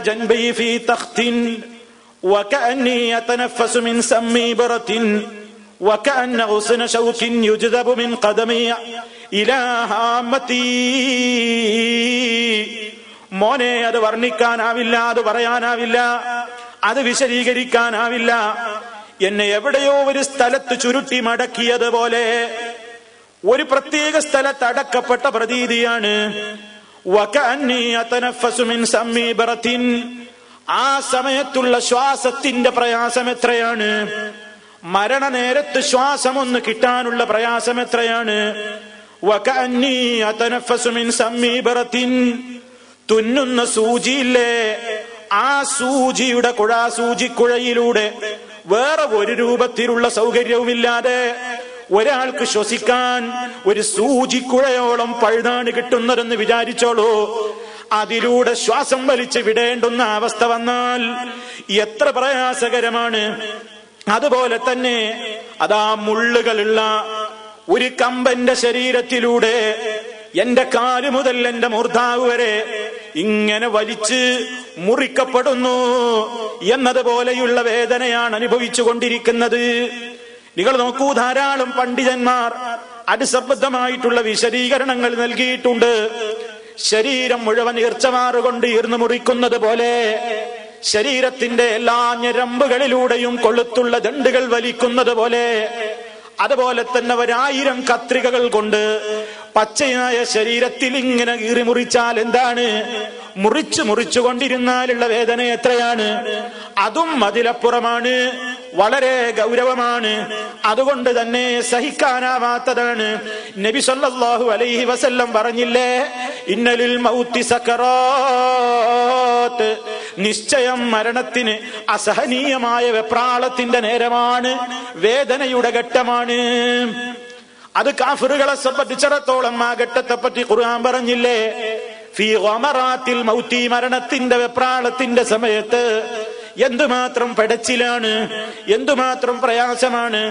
جنبي في تخت وكأني أتنفس من سم برة وكأن غصن شوك يجذب من قدمي إلى هامتي. മോനെ, അത് വർണ്ണിക്കാനാവില്ല, അത് പറയാനാവില്ല, അത് വിശദീകരിക്കാനാവില്ല. എന്നെ എവിടെയോ ഒരു സ്ഥലത്ത് ചുരുട്ടി മടക്കിയതുപോലെ ഒരു പ്രത്യേക സ്ഥലത്ത് അടക്കപ്പെട്ട പ്രതീതിയാണ്. വകഅന്നി അതനഫസു മിൻ സമ്മി ബറത്തിൻ. ആ സമയത്തുള്ള ശ്വാസത്തിന്റെ പ്രയാസം എത്രയാണ്! മരണനേരത്ത് ശ്വാസം ഒന്ന് കിട്ടാനുള്ള പ്രയാസം എത്രയാണ്! വകഅന്നി അതനഫസു മിൻ സമ്മി ബറത്തിൻ. തുന്നുന്ന സൂചിയില്ലേ, ആ സൂചിയുടെ സൂചിക്കുഴയിലൂടെ വേറെ ഒരു രൂപത്തിലുള്ള സൗകര്യവുമില്ലാതെ ഒരാൾക്ക് ശ്വസിക്കാൻ ഒരു സൂചിക്കുഴയോളം പഴുതാണ് കിട്ടുന്നതെന്ന് വിചാരിച്ചോളൂ. അതിലൂടെ ശ്വാസം വലിച്ച് വിടേണ്ടുന്ന അവസ്ഥ വന്നാൽ എത്ര പ്രയാസകരമാണ്. അതുപോലെ തന്നെ അതാ മുള്ളുകളുള്ള ഒരു കമ്പന്റെ ശരീരത്തിലൂടെ എന്റെ കാല് മുതൽ എന്റെ മൂർധാവ് വരെ ഇങ്ങനെ വലിച്ച് മുറിക്കപ്പെടുന്നു എന്നതുപോലെയുള്ള വേദനയാണ് അനുഭവിച്ചു കൊണ്ടിരിക്കുന്നത്. നിങ്ങൾ നോക്കൂ, ധാരാളം പണ്ഡിതന്മാർ അതിസംബന്ധമായിട്ടുള്ള വിശദീകരണങ്ങൾ നൽകിയിട്ടുണ്ട്. ശരീരം മുഴുവൻ ഈർച്ചമാറുകൊണ്ട് ഈർന്നു മുറിക്കുന്നത് പോലെ ശരീരത്തിന്റെ എല്ലാ ഞരമ്പുകളിലൂടെയും കൊളുത്തുള്ള ദണ്ടുകൾ വലിക്കുന്നത് പോലെ, അതുപോലെ തന്നെ 1000 കത്രികകൾ കൊണ്ട് പച്ചയായ ശരീരത്തിൽ ഇങ്ങനെ കീറി മുറിച്ചാൽ എന്താണ്, മുറിച്ചു കൊണ്ടിരുന്നാലുള്ള വേദന എത്രയാണ്! അതും അതിലപ്പുറമാണ്, വളരെ ഗൗരവമാണ്. അതുകൊണ്ട് തന്നെ സഹിക്കാനാവാത്തതാണ്. നബി സല്ലല്ലാഹു അലൈഹി വസല്ലം പറഞ്ഞില്ലേ, ഇന്നലിൽ മൗതി സകറാത്ത്. നിശ്ചയം മരണത്തിന് അസഹനീയമായ വെപ്രാളത്തിന്റെ നേരമാണ്, വേദനയുടെ ഘട്ടമാണ്. അത് കാഫിറുകളെ സംബന്ധിച്ചിടത്തോളം ആ ഘട്ടത്തെ പറ്റി ഖുർആൻ പറഞ്ഞില്ലേ, ഫീ ഗമറാത്തിൽ മൗതി. മരണത്തിന്റെ വെപ്രാളത്തിന്റെ സമയത്ത് എന്തുമാത്രം പെടച്ചിലാണ്, എന്തുമാത്രം പ്രയാസമാണ്,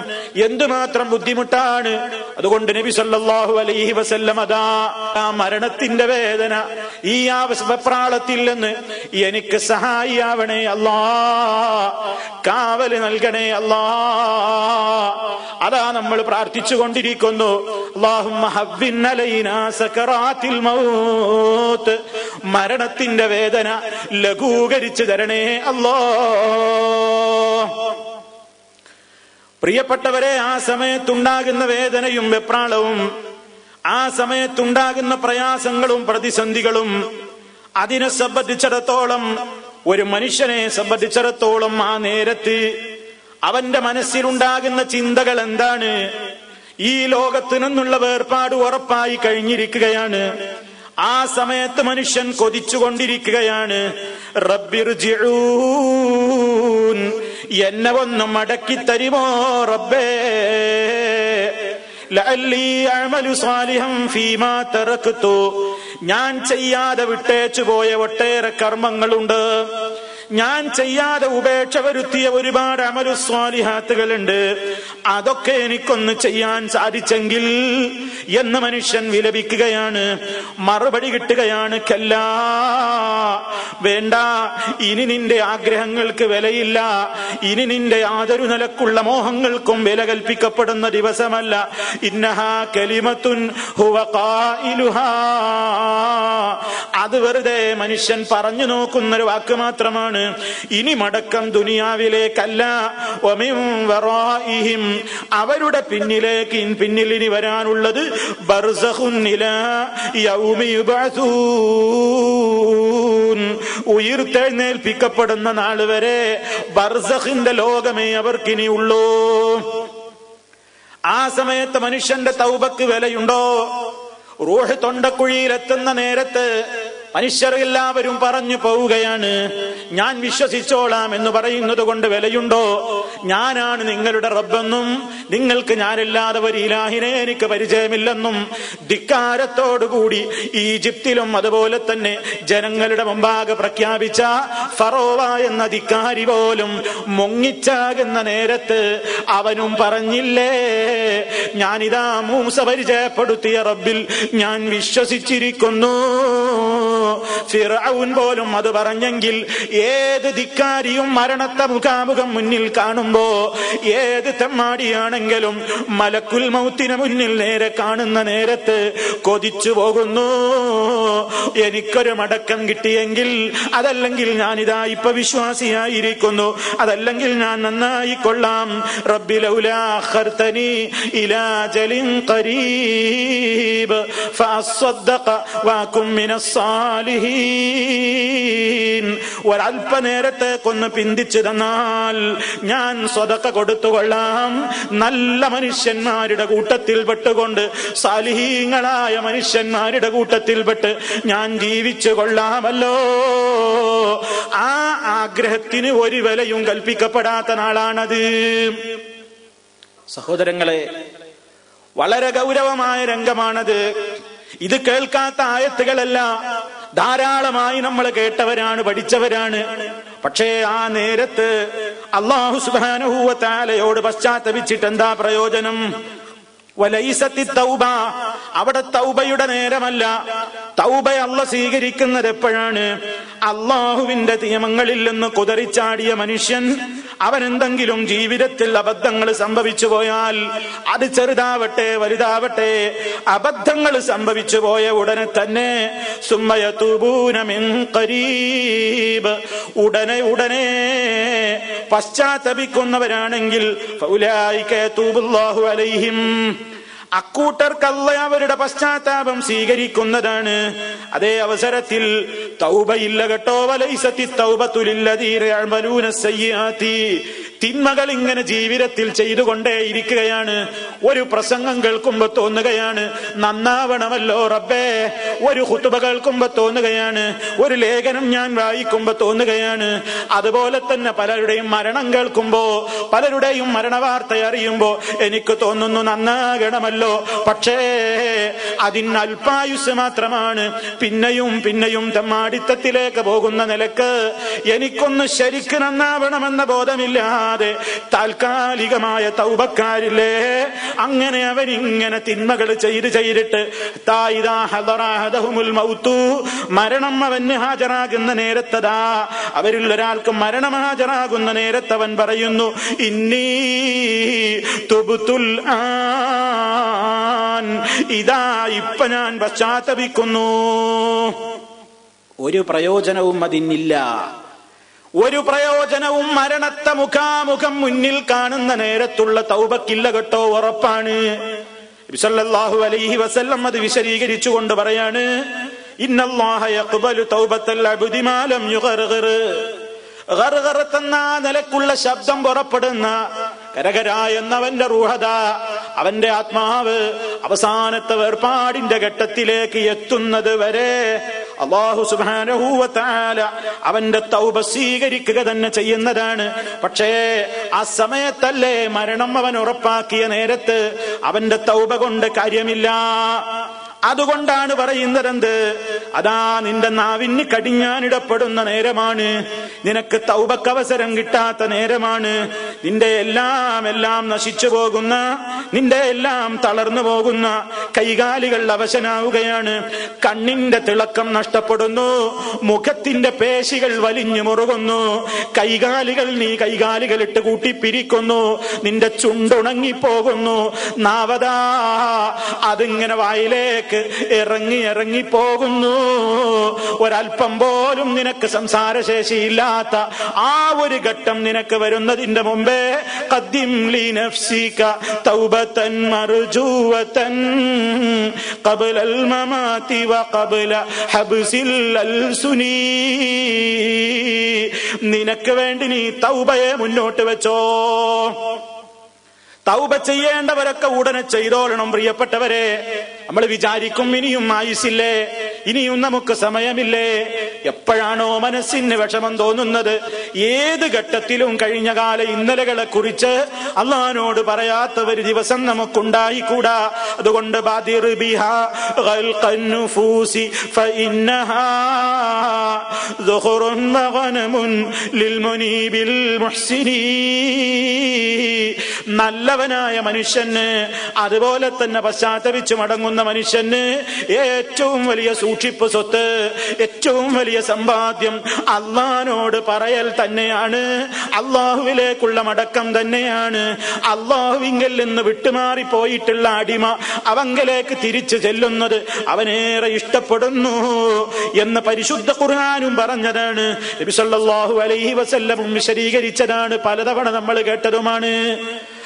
എന്തുമാത്രം ബുദ്ധിമുട്ടാണ്. അതുകൊണ്ട് നബി സല്ലല്ലാഹു അലൈഹി വസല്ലം അതാ മരണത്തിന്റെ വേദന, ഈ വെപ്രാളത്തിൽ നിന്ന് എനിക്ക് സഹായിയാവണേ അല്ലാ, കാവല് നൽകണേ അല്ലാ, അതാ നമ്മൾ പ്രാർത്ഥിച്ചു കൊണ്ടിരിക്കുന്നു. അല്ലാഹുമ്മ ഹവ്വിൻ അലൈനാ സകറാത്തിൽ മൗത്ത്. മരണത്തിന്റെ വേദന ലഘൂകരിച്ചു തരണേ അല്ലാ. പ്രിയപ്പെട്ടവരെ, ആ സമയത്തുണ്ടാകുന്ന വേദനയും വെപ്രാളവും, ആ സമയത്തുണ്ടാകുന്ന പ്രയാസങ്ങളും പ്രതിസന്ധികളും, അതിനെ സംബന്ധിച്ചിടത്തോളം, ഒരു മനുഷ്യനെ സംബന്ധിച്ചിടത്തോളം ആ നേരത്ത് അവന്റെ മനസ്സിലുണ്ടാകുന്ന ചിന്തകൾ എന്താണ്? ഈ ലോകത്തു നിന്നുള്ള വേർപാട് ഉറപ്പായി കഴിഞ്ഞിരിക്കുകയാണ്. ആ സമയത്ത് മനുഷ്യൻ കൊതിച്ചുകൊണ്ടിരിക്കുകയാണ്, റബ്ബിർജിഊൻ, എന്നെ ഒന്ന് മടക്കി തരുമോ റബ്ബേ, ലഅല്ലി അഅമലു സാലിഹൻ ഫീമാ തറക്തു. ഞാൻ ചെയ്യാതെ വിട്ടേച്ചു പോയ ഒട്ടേറെ കർമ്മങ്ങളുണ്ട്, ഞാൻ ചെയ്യാതെ ഉപേക്ഷ വരുത്തിയ ഒരുപാട് അമലു സ്വാലിഹാത്തുകളുണ്ട്, അതൊക്കെ എനിക്കൊന്ന് ചെയ്യാൻ സാധിച്ചെങ്കിൽ എന്ന് മനുഷ്യൻ വിലപിക്കുകയാണ്. മറുപടി കിട്ടുകയാണ്, കല്ലാ, വേണ്ട, ഇനി നിന്റെ ആഗ്രഹങ്ങൾക്ക് വിലയില്ല, ഇനി നിന്റെ യാതൊരു നിലക്കുള്ള മോഹങ്ങൾക്കും വില കൽപ്പിക്കപ്പെടുന്ന ദിവസമല്ല. ഇന്നഹാ കലിമത്തുൻ ഹുവ ഖായിലുഹാ. അത് വെറുതെ മനുഷ്യൻ പറഞ്ഞു നോക്കുന്നൊരു വാക്ക് മാത്രമാണ്. ഇനി മടക്കം ദുനിയാവിലേക്കല്ല, വമിൻ വറാഇഹിം, അവരുടെ പിന്നിൽ ഇനി വരാനുള്ളത് ബർസഖുൻ ഇലാ യൗമി യുബഅസൂൻ, ഉയർത്തെഴുന്നേൽപ്പിക്കപ്പെടുന്ന നാൾ വരെ ബർസഖിന്റെ ലോകമേ അവർക്കിനി ഉള്ളൂ. ആ സമയത്ത് മനുഷ്യന്റെ തൗബക്ക് വിലയുണ്ടോ? റൂഹ് തൊണ്ടക്കുഴിയിലെത്തുന്ന നേരത്ത് മനുഷ്യർ എല്ലാവരും പറഞ്ഞു പോവുകയാണ്, ഞാൻ വിശ്വസിച്ചോളാം എന്ന് പറയുന്നത് കൊണ്ട് വിലയുണ്ടോ? ഞാനാണ് നിങ്ങളുടെ റബ്ബെന്നും നിങ്ങൾക്ക് ഞാനില്ലാതെ ഒരു ഇലാഹിനെ എനിക്ക് പരിചയമില്ലെന്നും ധിക്കാരത്തോടുകൂടി ഈജിപ്തിലും അതുപോലെ തന്നെ ജനങ്ങളുടെ മുമ്പാകെ പ്രഖ്യാപിച്ച ഫറോവ എന്ന ധിക്കാരി പോലും മുങ്ങിച്ചാകുന്ന നേരത്ത് അവനും പറഞ്ഞില്ലേ, ഞാനിതാ മൂസ പരിചയപ്പെടുത്തിയ റബ്ബിൽ ഞാൻ വിശ്വസിച്ചിരിക്കുന്നു. ഫിർഔൻ പോലും അത് പറഞ്ഞെങ്കിൽ ഏത് ധിക്കാരിയും മരണത്തെ മുഖാമുഖം മുന്നിൽ കാണുമ്പോ, ഏത് തെമ്മാടിയാണെങ്കിലും മലക്കുൽ മൗത്തിനെ മുന്നിൽ നേരെ കാണുന്ന നേരത്ത് കൊതിച്ചു പോകുന്നു, എനിക്കൊരു മടക്കം കിട്ടിയെങ്കിൽ, അതല്ലെങ്കിൽ ഞാനിതാ ഇപ്പൊ വിശ്വാസിയായിരിക്കുന്നു, അതല്ലെങ്കിൽ ഞാൻ നന്നായി കൊള്ളാം. റബ്ബി ലൗലാ അഖർതനി ഇലാ അജലിൻ ഖരീബ് ഫഅസ്സദ്ദഖ വഅകും മിനസ് സാലിഹീൻ. ഒരല്പനേരത്തേക്കൊന്ന് പിന്തിച്ചു തന്നാൽ ഞാൻ സ്വതക്ക കൊടുത്തുകൊള്ളാം, നല്ല മനുഷ്യന്മാരുടെ കൂട്ടത്തിൽ പെട്ടുകൊണ്ട്, സാലിഹീങ്ങളായ മനുഷ്യന്മാരുടെ കൂട്ടത്തിൽപ്പെട്ട് ഞാൻ ജീവിച്ചു കൊള്ളാമല്ലോ. ആ ആഗ്രഹത്തിന് ഒരു വിലയും കൽപ്പിക്കപ്പെടാത്ത നാളാണത്. സഹോദരങ്ങളെ, വളരെ ഗൗരവമായ രംഗമാണത്. ഇത് കേൾക്കാത്ത ആയത്തുകളല്ല, ധാരാളമായി നമ്മൾ കേട്ടവരാണ്, പഠിച്ചവരാണ്. പക്ഷേ ആ നേരത്ത് അല്ലാഹു സുബ്ഹാനഹു വ തആലയോട് പശ്ചാത്തപിച്ചിട്ട് എന്താ പ്രയോജനം? വലൈസത്തി തൗബ, അവിടെ തൗബയുടെ നേരമല്ല. തൗബ അല്ലാഹു സ്വീകരിക്കുന്നത് എപ്പോഴാണ്? അള്ളാഹുവിന്റെ നിയമങ്ങളിൽ നിന്ന് കുതറിച്ചാടിയ മനുഷ്യൻ, അവൻ എന്തെങ്കിലും ജീവിതത്തിൽ അബദ്ധങ്ങൾ സംഭവിച്ചു പോയാൽ, അത് ചെറുതാവട്ടെ വലുതാവട്ടെ, അബദ്ധങ്ങൾ സംഭവിച്ചു പോയ ഉടനെ തന്നെ സുമ്മയതൂബൂന മിൻ ഖരീബ്, ഉടനെ പശ്ചാത്തപിക്കുന്നവരാണെങ്കിൽ ഫൗലായിക യതൂബുല്ലാഹു അലൈഹിം, അക്കൂട്ടർക്ക് അല്ലാഹു അവരുടെ പശ്ചാത്താപം സ്വീകരിക്കുന്നതാണ്. അതേ അവസരത്തിൽ തൗബയില്ല കേട്ടോ. വലൈസത്തി തൗബതു ലില്ലദീന യഅമലൂന സയ്യിആതി, തിന്മകൾ ഇങ്ങനെ ജീവിതത്തിൽ ചെയ്തുകൊണ്ടേയിരിക്കുകയാണ്. ഒരു പ്രസംഗം കേൾക്കുമ്പോ തോന്നുകയാണ് നന്നാവണമല്ലോ റബ്ബേ, ഒരു ഖുതുബ കേൾക്കുമ്പോ തോന്നുകയാണ്, ഒരു ലേഖനം ഞാൻ വായിക്കുമ്പോ തോന്നുകയാണ്, അതുപോലെ തന്നെ പലരുടെയും മരണം കേൾക്കുമ്പോ, പലരുടെയും മരണവാർത്ത അറിയുമ്പോ എനിക്ക് തോന്നുന്നു നന്നാകണമല്ലോ. പക്ഷേ അതിന് അല്പായുസ് മാത്രമാണ്. പിന്നെയും തെമ്മാടിത്തത്തിലേക്ക് പോകുന്ന നിലക്ക് എനിക്കൊന്ന് ശരിക്ക് നന്നാവണമെന്ന ബോധമില്ലാതെ താൽക്കാലികമായ തൗബക്കാരില്ലേ, അങ്ങനെ അവരിങ്ങനെ തിന്മകൾ ചെയ്തിട്ട് മരണം അവന് ഹാജരാകുന്ന നേരത്തതാ, അവരിൽ ഒരാൾക്ക് മരണം ഹാജരാകുന്ന നേരത്തവൻ പറയുന്നു ഇന്നീ തുബ്തുൽ ആൻ, ഇതാ ഇപ്പൊ ഞാൻ പശ്ചാത്തപിക്കുന്നു. ഒരു പ്രയോജനവും അതിനില്ല. ഒരു പ്രയോജനവും മരണത്തെ മുഖാമുഖം മുന്നിൽ കാണുന്ന നേരത്തുള്ള തൗബക്കില്ല കേട്ടോ, ഉറപ്പാണ്. നബി സല്ലല്ലാഹു അലൈഹി വസല്ലം അത് വിശദീകരിച്ചുകൊണ്ട് പറയാണ്, ഇന്നല്ലാഹ യഖ്ബലു തൗബത്തൽ അബ്ദി മാ ലം യുഗർഗിർ. ഗർഗറത്തെന്ന നിലക്കുള്ള ശബ്ദം പുറപ്പെടുന്ന കരകര എന്നവന്റെ റൂഹത, അവന്റെ ആത്മാവ് അവസാനത്തെ വേർപാടിന്റെ ഘട്ടത്തിലേക്ക് എത്തുന്നത് വരെ അല്ലാഹു സുബ്ഹാനഹു വ തആല അവന്റെ തൗബ സ്വീകരിക്കുക തന്നെ ചെയ്യുന്നതാണ്. പക്ഷേ ആ സമയത്തല്ലേ മരണം അവൻ ഉറപ്പാക്കിയ നേരത്ത് അവന്റെ തൗബ കൊണ്ട് കാര്യമില്ല. അതുകൊണ്ടാണ് പറയുന്നതെന്ത്, അതാ നിന്റെ നാവിന് കടിഞ്ഞാനിടപ്പെടുന്ന നേരമാണ്, നിനക്ക് തൗബക്ക് അവസരം കിട്ടാത്ത നേരമാണ്, നിന്റെ എല്ലാം നശിച്ചു പോകുന്ന, നിന്റെ എല്ലാം തളർന്നു പോകുന്ന, കൈകാലികൾ അവശനാവുകയാണ്, കണ്ണിന്റെ തിളക്കം നഷ്ടപ്പെടുന്നു, മുഖത്തിന്റെ പേശികൾ വലിഞ്ഞു മുറുകുന്നു, നീ കൈകാലികൾ ഇട്ട് കൂട്ടിപ്പിരിക്കുന്നു, നിന്റെ ചുണ്ടുണങ്ങിപ്പോകുന്നു, നാവതാ അതിങ്ങനെ വായിലേക്ക് ഇറങ്ങി പോകുന്നു. ഒരൽപ്പം പോലും നിനക്ക് സംസാരശേഷിയില്ലാത്ത ആ ഒരു ഘട്ടം നിനക്ക് വരുന്നതിന്റെ മുമ്പേ ഖദ്ദിം ലി നഫ്സിക തൗബതൻ മർജൂവതൻ ഖബ്ലൽ മമാതി വ ഖബ്ല ഹബ്സിൽ അൽസുനി. നിനക്ക് വേണ്ടി നീ തൗബയെ മുന്നോട്ട് വെച്ചോ. തൗബ ചെയ്യേണ്ടവരൊക്കെ ഉടനെ ചെയ്തോളണം. പ്രിയപ്പെട്ടവരെ, നമ്മൾ വിചാരിക്കും ഇനിയും ആയുസില്ലേ, ഇനിയും നമുക്ക് സമയമില്ലേ. എപ്പോഴാണോ മനസ്സിന് വിഷമം തോന്നുന്നത്, ഏത് ഘട്ടത്തിലും കഴിഞ്ഞകാല ഇന്നലകളെ കുറിച്ച് അള്ളാഹിനോട് പറയാത്ത ഒരു ദിവസം നമുക്കുണ്ടായിക്കൂടാ. അതുകൊണ്ട് ബാദിർ ബിഹാ ഗൽഖൻ നുഫൂസി ഫഇന്നഹാ ദുഖുറുൻ വഗനമുൻ ലിൽമുനീബിൽ മുഹ്സിനീ. നല്ലവനായ മനുഷ്യന്, അതുപോലെ തന്നെ പശ്ചാത്തപിച്ചു മടങ്ങുന്ന മനുഷ്യന് ഏറ്റവും വലിയ സൂക്ഷിപ്പ് സ്വത്ത്, ഏറ്റവും വലിയ സമ്പാദ്യം അള്ളാഹിനോട് പറയൽ തന്നെയാണ്, അള്ളാഹുവിലേക്കുള്ള മടക്കം തന്നെയാണ്. അള്ളാഹുവിങ്കൽ നിന്ന് വിട്ടുമാറിപ്പോയിട്ടുള്ള അടിമ അവങ്കലേക്ക് തിരിച്ചു ചെല്ലുന്നത് അവനേറെ ഇഷ്ടപ്പെടുന്നു എന്ന് പരിശുദ്ധ ഖുർആനും പറഞ്ഞതാണ്. നബി സല്ലല്ലാഹു അലൈഹി വസല്ലം വിശദീകരിച്ചതാണ്, പലതവണ നമ്മൾ കേട്ടതുമാണ്.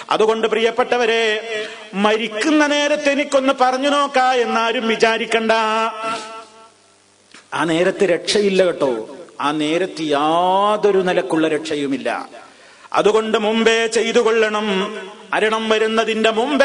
അതുകൊണ്ട് പ്രിയപ്പെട്ടവരെ, മരിക്കുന്ന നേരത്തെ എനിക്കൊന്ന് പറഞ്ഞു നോക്കാ എന്നാരും വിചാരിക്കണ്ട. ആ നേരത്ത് രക്ഷയില്ല കേട്ടോ. ആ നേരത്ത് യാതൊരു നിലക്കുള്ള രക്ഷയുമില്ല. അതുകൊണ്ട് മുമ്പേ ചെയ്തു കൊള്ളണം. മരണം വരുന്നതിന്റെ മുമ്പേ